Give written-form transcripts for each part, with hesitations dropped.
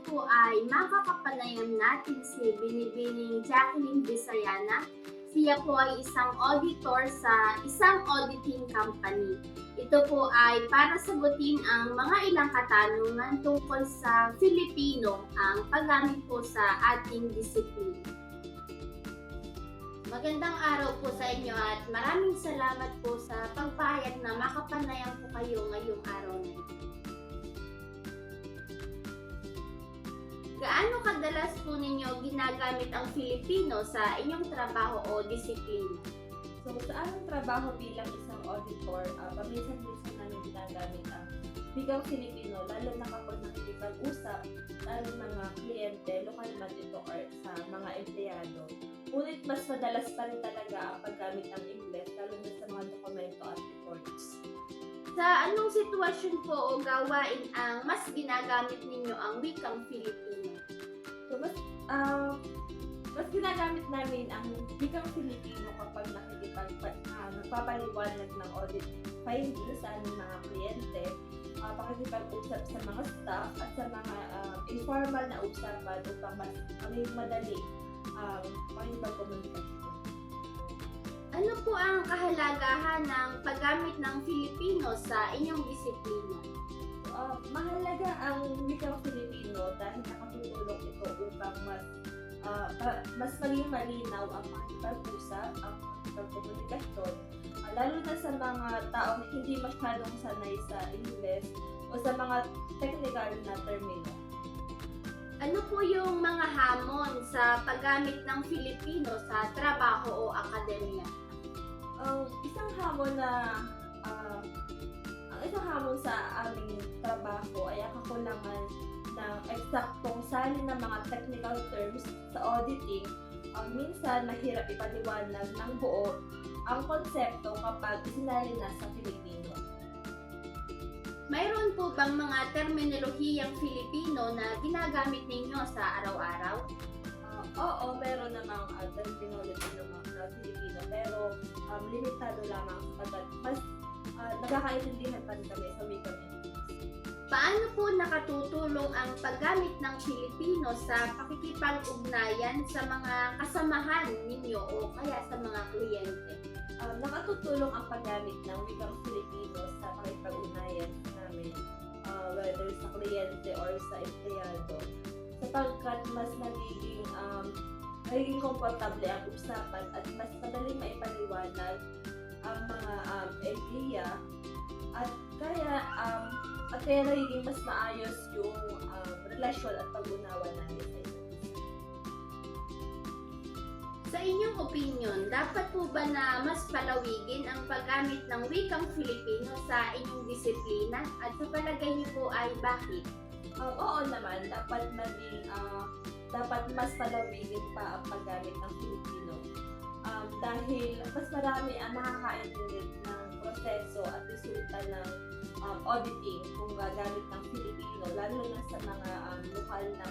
po ay makakapanayam natin si Binibining Jacqueline Visayana. Siya po ay isang auditor sa isang auditing company. Ito po ay para sagutin ang mga ilang katanungan tungkol sa Filipino ang paggamit po sa ating disiplina. Magandang araw po sa inyo at maraming salamat po sa pagpahayag na makapanayam po kayo ngayong araw na ito. Gaano kadalas po ninyo ginagamit ang Filipino sa inyong trabaho o disiplina? So, sa aming trabaho bilang isang auditor, paminsan-minsan namin ginagamit ang wikang Filipino, lalo na kapag nakikipag-usap ang mga kliyente, lokal man ito or sa mga empleyado. Ngunit mas madalas pa rin talaga ang paggamit ng Ingles, lalo na sa mga dokumento at reports. Sa anong sitwasyon po o gawain ang mas ginagamit ninyo ang wikang Filipino? So, mas ginagamit namin ang wikang Filipino kapag nagpapaliwanag ng audit findings sa aming mga kliyente, pakikipag-usap sa mga staff at sa mga informal na usapan upang mas madali pakikipag-komunikasyon. Ano po ang kahalagahan ng paggamit ng Filipino sa inyong disiplina? Mahalaga ang wikang Filipino dahil nakatutulong ito upang mas maging malinaw ang pakikipag-usap, ang pakikipag-komunikasyon, lalo na sa mga taong hindi masyadong sanay sa English o sa mga technical na termino. Ano po yung mga hamon sa paggamit ng Filipino sa trabaho o akademya? Isang hamon sa aming trabaho ay ang kakulangan ng eksaktong salin ng mga technical terms sa auditing. Minsan mahirap ipaliwanag ng buo ang konsepto kapag isinalin na sa Filipino. Mayroon po bang mga terminolohiyang Filipino na ginagamit ninyo sa araw-araw? Oo, meron namang terminology ng mga Filipino, pero limitado lamang sapagkat mas nagkakaintindihan pa rin kami sa wikang English. Paano po nakatutulong ang paggamit ng Filipino sa pakikipag-ugnayan sa mga kasamahan ninyo o kaya sa mga kliyente? Nakatutulong ang paggamit ng wikang Filipino sa pakikipag-ugnayan namin, whether sa kliyente or sa empleyado, sapagkat mas nagiging komportable ang usapan at mas madaling maipaliwanag ang mga idea at kaya nagiging mas maayos yung relasyon at pag-unawa namin sa isa't isa. Sa inyong opinion, dapat po ba na mas palawigin ang paggamit ng wikang Filipino sa inyong disiplina? At sa palagay niyo po ay bakit? Oo naman, dapat mas palawigin pa ang paggamit ng Filipino. Dahil mas marami ang makakaintindi ng proseso at resulta ng auditing kung gagamit ng Filipino, lalo na sa mga lokal na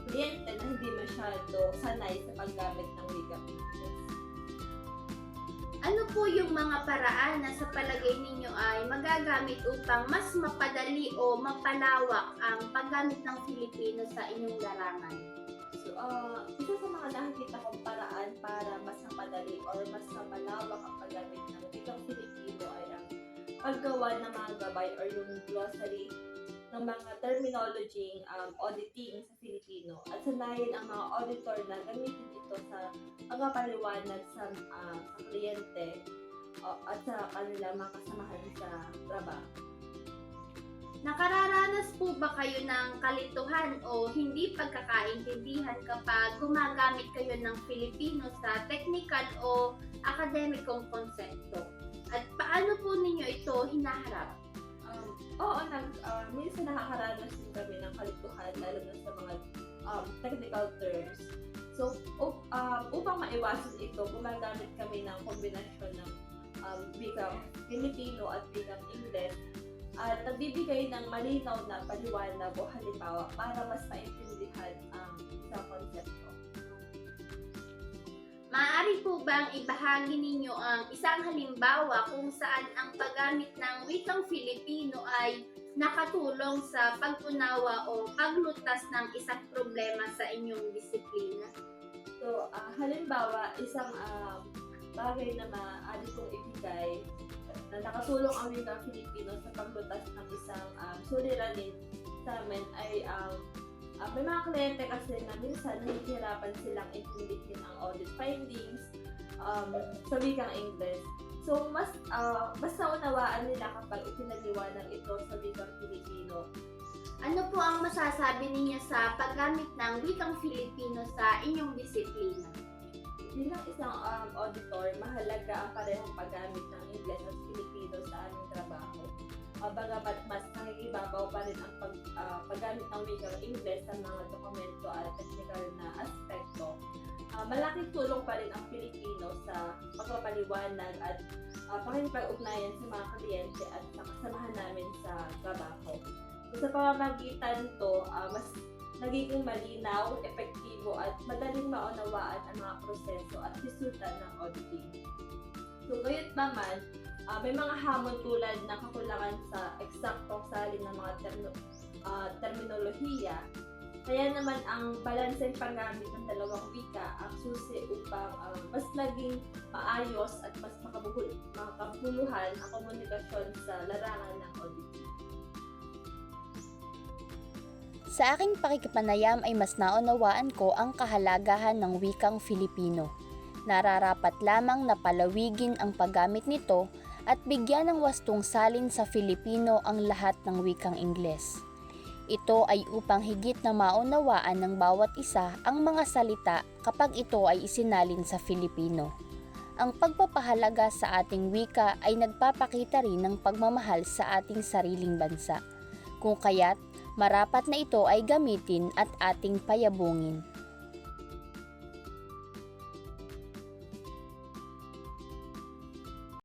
kliyente na hindi masyado sanay sa paggamit ng wikang English. Ano po yung mga paraan na sa palagay ninyo ay magagamit upang mas mapadali o mapalawak ang paggamit ng Filipino sa inyong larangan? So, isa sa mga nakikita kong paraan para mas mapadali or mas mapalawak ang paggamit ng wikang Filipino ay ang paggawa ng mga gabay or yung glossary ng mga terminology auditing sa Filipino at sanayin ang mga auditor na gamitin ito sa pagpapaliwanag sa kliyente at sa kanilang mga kasamahan sa trabaho. Nakararanas po ba kayo ng kalituhan o hindi pagkakaintindihan kapag gumagamit kayo ng Filipino sa technical o akademikong konsepto? At paano po ninyo ito hinaharap? Oo, minsan nakakaranas din kami ng kalituhan lalo na sa mga technical terms. So, upang maiwasan ito, gumagamit kami ng kombinasyon ng wikang Filipino at wikang English at nagbibigay ng malinaw na paliwanag o halimbawa para mas maintindihan ang isang konsepto. Maaari po bang ibahagi ninyo ang isang halimbawa kung saan ang paggamit ng wikang Filipino ay nakatulong sa pag-unawa o paglutas ng isang problema sa inyong disiplina? So, halimbawa, isang bagay na maaari kong ibigay na nakatulong ang wikang Filipino sa paglutas ng isang suliranin sa amin ay may mga kliyente kasi na minsan nahihirapan silang intindihin ang audit findings sa wikang English. So, mas naunawaan nila kapag ipinaliwanag ito sa wikang Filipino. Ano po ang masasabi ninyo sa paggamit ng wikang Filipino sa inyong disiplina? Bilang isang auditor, mahalaga ang parehong paggamit ng Ingles at Filipino sa aming trabaho. Bagamat mas nakikibabaw pa rin ang paggamit ng wikang Ingles sa mga dokumento at technical na aspekto, malaking tulong pa rin ang Filipino sa pagpapaliwanag at pakikipag-ugnayan sa mga kliyente at sa kasamahan namin sa trabaho. So, sa pamamagitan to, mas nagiging malinaw, epektibo at madaling maunawaan ang mga proseso at resulta ng auditing. So, gayon pa man, may mga hamon tulad ng kakulangan sa eksaktong salin ng mga terminolohiya. Kaya naman ang balanseng paggamit ng dalawang wika ang susi upang mas naging maayos at mas makabuluhan ang komunikasyon sa larangan ng auditing. Sa aking pakikipanayam ay mas naunawaan ko ang kahalagahan ng wikang Filipino. Nararapat lamang na palawigin ang paggamit nito at bigyan ng wastong salin sa Filipino ang lahat ng wikang Ingles. Ito ay upang higit na maunawaan ng bawat isa ang mga salita kapag ito ay isinalin sa Filipino. Ang pagpapahalaga sa ating wika ay nagpapakita rin ng pagmamahal sa ating sariling bansa. Kung kaya't, marapat na ito ay gamitin at ating payabungin.